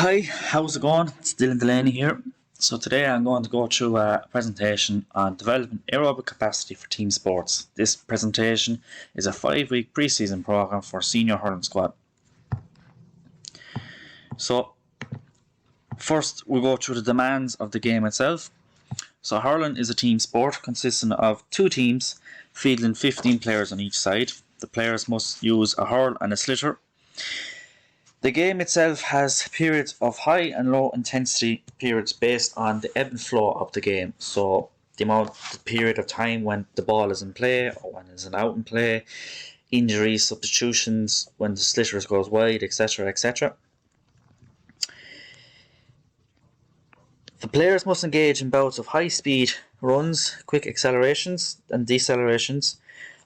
Hi, how's it going? It's Dylan Delaney here. So today I'm going to go through a presentation on developing aerobic capacity for team sports. This presentation is a 5-week pre-season program for senior hurling squad. So first we'll go through the demands of the game itself. So hurling is a team sport consisting of two teams fielding 15 players on each side. The players must use a hurl and a sliotar. The game itself has periods of high and low intensity periods based on the ebb and flow of the game. So the period of time when the ball is in play or when it's out in play, injuries, substitutions, when the sliotar goes wide, etc., etc. The players must engage in bouts of high speed runs, quick accelerations and decelerations,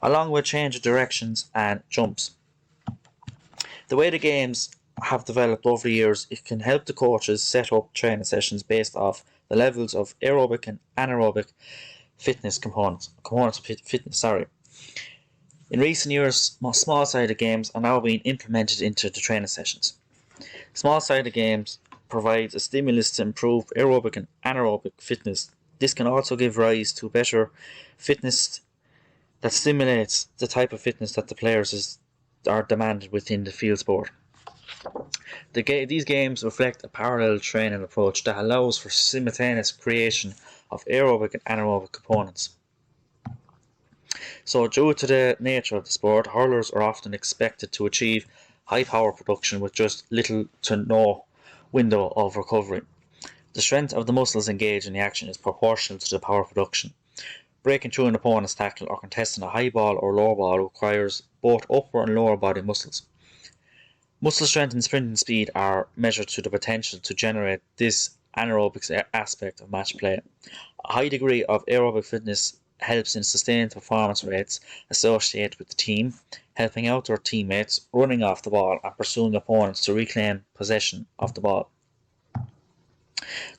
along with change of directions and jumps. The way the games have developed over the years, it can help the coaches set up training sessions based off the levels of aerobic and anaerobic components of fitness. In recent years, small-sided games are now being implemented into the training sessions. Small-sided games provides a stimulus to improve aerobic and anaerobic fitness. This can also give rise to better fitness that stimulates the type of fitness that the players are demanded within the field sport. These games reflect a parallel training approach that allows for simultaneous creation of aerobic and anaerobic components. So due to the nature of the sport, hurlers are often expected to achieve high power production with just little to no window of recovery. The strength of the muscles engaged in the action is proportional to the power production. Breaking through an opponent's tackle or contesting a high ball or low ball requires both upper and lower body muscles. Muscle strength and sprinting speed are measured to the potential to generate this anaerobic aspect of match play. A high degree of aerobic fitness helps in sustained performance rates associated with the team, helping out their teammates, running off the ball and pursuing opponents to reclaim possession of the ball.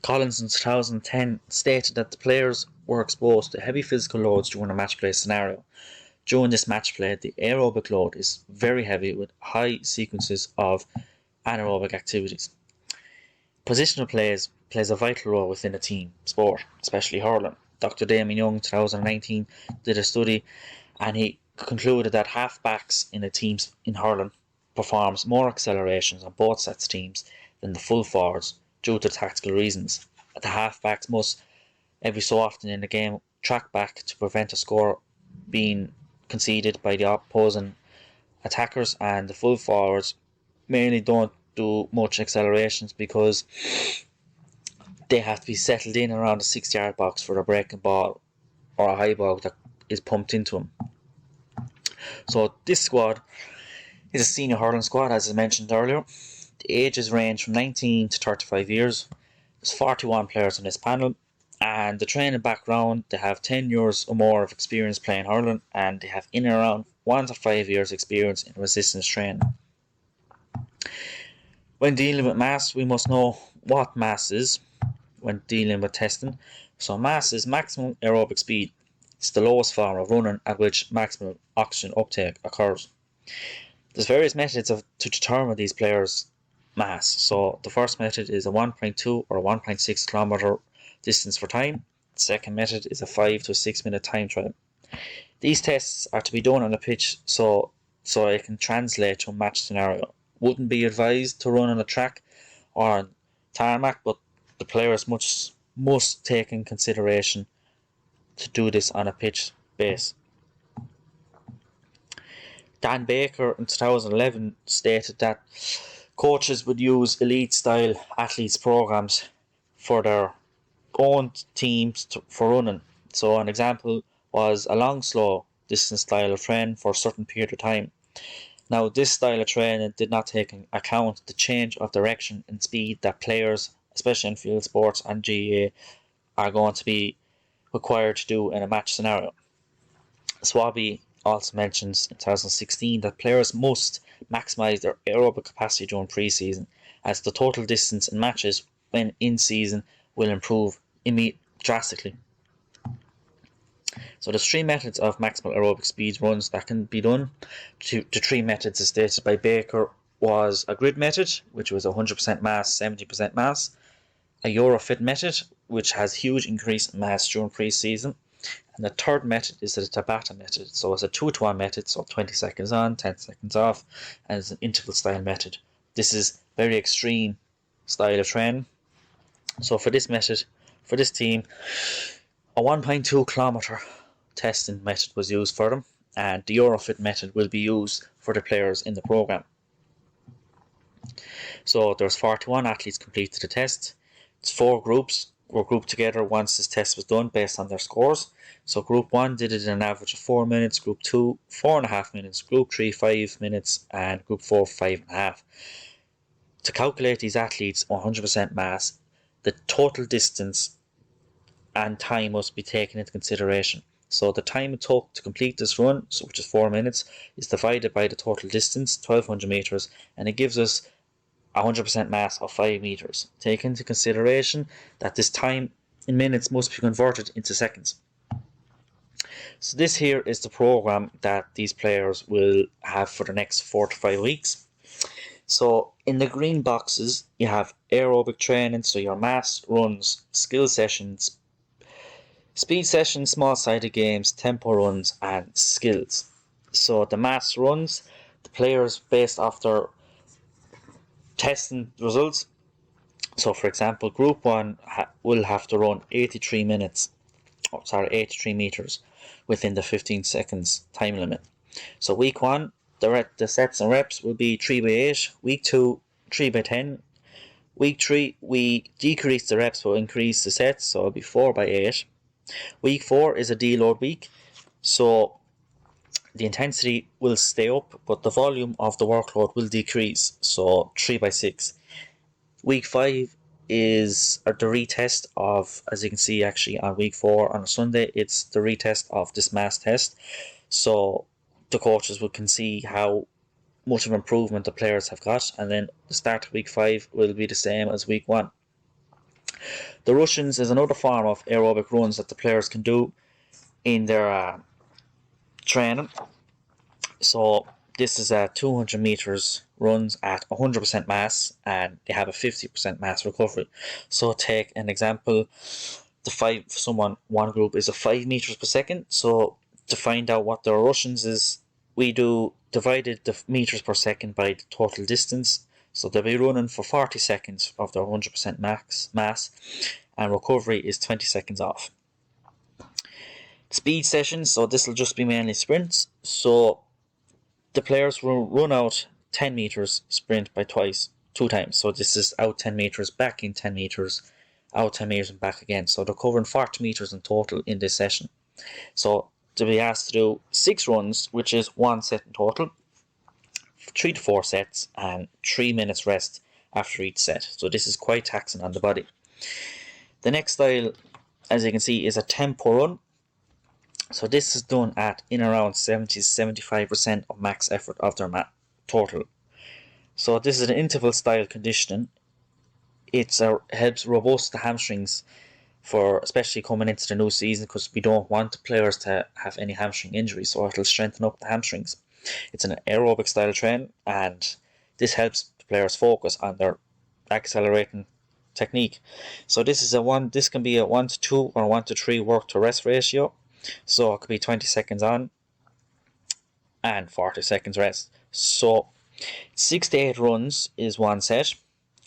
Collins in 2010 stated that the players were exposed to heavy physical loads during a match play scenario. During this match play, the aerobic load is very heavy with high sequences of anaerobic activities. Positional plays a vital role within a team sport, especially hurling. Dr. Damien Young, 2019, did a study and he concluded that halfbacks in a team in hurling performs more accelerations on both sets of teams than the full forwards due to tactical reasons. The halfbacks must, every so often in the game, track back to prevent a score being conceded by the opposing attackers, and the full forwards mainly don't do much accelerations because they have to be settled in around the 6-yard box for a breaking ball or a high ball that is pumped into them. So this squad is a senior hurling squad, as I mentioned earlier. The ages range from 19 to 35 years. There's 41 players on this panel, and the training background, they have 10 years or more of experience playing hurling, and they have in and around 1 to 5 years experience in resistance training. When dealing with mass, we must know what mass is when dealing with testing. So mass is maximum aerobic speed. It's the lowest form of running at which maximum oxygen uptake occurs. There's various methods to determine these players' mass. So the first method is a 1.2 or a 1.6 kilometer distance for time. The second method is a 5 to 6 minute time trial. These tests are to be done on a pitch so it can translate to a match scenario. Wouldn't be advised to run on a track or on tarmac, but the players must take in consideration to do this on a pitch base. Dan Baker in 2011 stated that coaches would use elite style athletes programs for their own teams for running. So an example was a long slow distance style of training for a certain period of time. Now this style of training did not take into account the change of direction and speed that players, especially in field sports and GAA, are going to be required to do in a match scenario. Swaby also mentions in 2016 that players must maximise their aerobic capacity during pre-season, as the total distance in matches when in season will improve drastically. So there's 3 methods of maximal aerobic speed runs that can be done. The 3 methods as stated by Baker was a grid method, which was 100% mass, 70% mass, a Eurofit method, which has huge increase in mass during pre-season, and the third method is the Tabata method. So it's a 2-to-1 method, so 20 seconds on, 10 seconds off, and it's an interval style method. This is very extreme style of training. So for this method, for this team, a 1.2 kilometer testing method was used for them, and the Eurofit method will be used for the players in the program. So there's 41 athletes completed the test. It's 4 groups were grouped together once this test was done based on their scores. So group 1 did it in an average of 4 minutes, group 2 4.5 minutes, group 3 5 minutes, and group 4 5.5. To calculate these athletes 100% mass, the total distance and time must be taken into consideration. So the time it took to complete this run, which is 4 minutes, is divided by the total distance, 1200 meters, and it gives us 100% mass of 5 meters. Take into consideration that this time in minutes must be converted into seconds. So this here is the program that these players will have for the next 4 to 5 weeks. So in the green boxes you have aerobic training, so your mass runs, skill sessions, speed sessions, small sided games, tempo runs, and skills. So the mass runs, the players based off their testing results. So for example, group 1 will have to run 83 meters within the 15 seconds time limit. So week 1, the sets and reps will be 3x8, week 2 3x10, week 3 we decrease the reps but increase the sets, so it'll be 4x8. Week 4 is a deload week, so the intensity will stay up but the volume of the workload will decrease, so 3x6. Week 5 is the retest of, as you can see actually on week 4 on a Sunday, it's the retest of this mass test, so the coaches can see how much of improvement the players have got, and then the start of week 5 will be the same as week 1. The Russians is another form of aerobic runs that the players can do in their training. So this is a 200 meters runs at 100% mass, and they have a 50% mass recovery. So take an example, one group is a 5 meters per second. So to find out what the Russians is, we divided the meters per second by the total distance. So they'll be running for 40 seconds of their 100% mass, and recovery is 20 seconds off. Speed sessions, so this will just be mainly sprints. So the players will run out 10 meters sprint by 2 times. So this is out 10 meters, back in 10 meters, out 10 meters and back again. So they're covering 40 meters in total in this session. So they'll be asked to do 6 runs, which is 1 set in total, 3 to 4 sets, and 3 minutes rest after each set. So this is quite taxing on the body. The next style, as you can see, is a tempo run. So this is done at in around 70-75% of max effort of their total. So this is an interval style conditioning. It helps robust the hamstrings, for especially coming into the new season, because we don't want the players to have any hamstring injuries, so it'll strengthen up the hamstrings. It's an aerobic style train, and this helps the players focus on their accelerating technique. So this can be a 1-to-2 or 1-to-3 work to rest ratio. So it could be 20 seconds on and 40 seconds rest. So 6 to 8 runs is 1 set,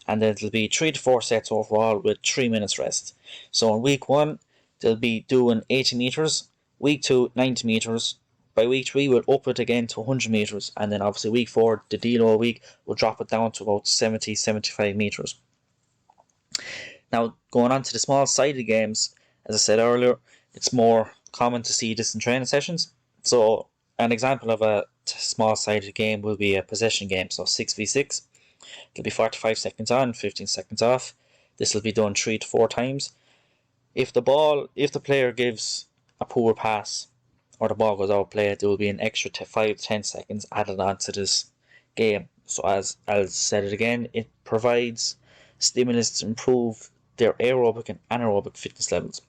and then it'll be 3 to 4 sets overall with 3 minutes rest. So in week 1 they'll be doing 80 meters, week 2 90 meters, by week 3 we'll up it again to 100 meters, and then obviously week 4, the deload week, we'll drop it down to about 70-75 meters. Now going on to the small sided games, as I said earlier, it's more common to see this in training sessions. So an example of a small sided game will be a possession game, so 6v6. It'll be 45 seconds on, 15 seconds off. This will be done 3 to 4 times. If the player gives a poor pass or the ball goes outplayed, there will be an extra 5 to 10 seconds added on to this game. So as I'll said it again, it provides stimulus to improve their aerobic and anaerobic fitness levels.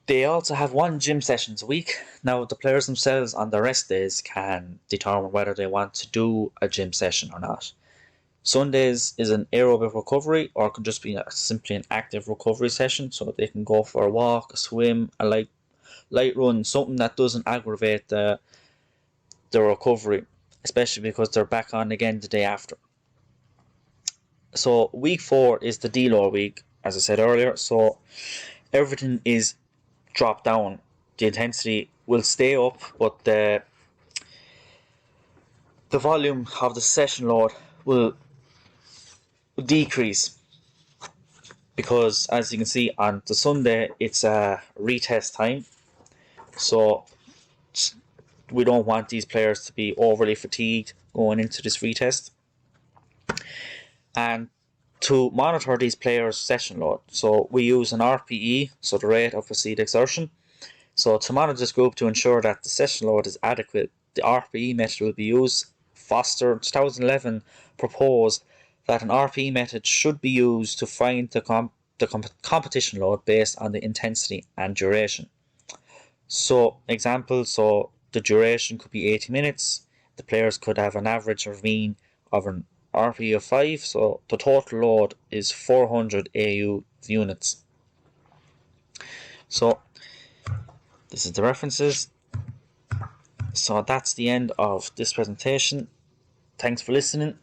They also have 1 gym sessions a week. Now, the players themselves on their rest days can determine whether they want to do a gym session or not. Sundays is an aerobic recovery, or it can just be simply an active recovery session, so they can go for a walk, a swim, a light run, something that doesn't aggravate the recovery, especially because they're back on again the day after. So week 4 is the deload week, as I said earlier, so everything is dropped down. The intensity will stay up, but the volume of the session load will decrease, because as you can see on the Sunday it's a retest time, so we don't want these players to be overly fatigued going into this retest. And to monitor these players' session load, so we use an RPE, so the rate of perceived exertion. So to monitor this group to ensure that the session load is adequate, the RPE method will be used. Foster 2011 proposed that an RPE method should be used to find the competition load based on the intensity and duration. So example, so the duration could be 80 minutes. The players could have an average or mean of an RPE of 5, so the total load is 400 AU units. So this is the references. So that's the end of this presentation. Thanks for listening.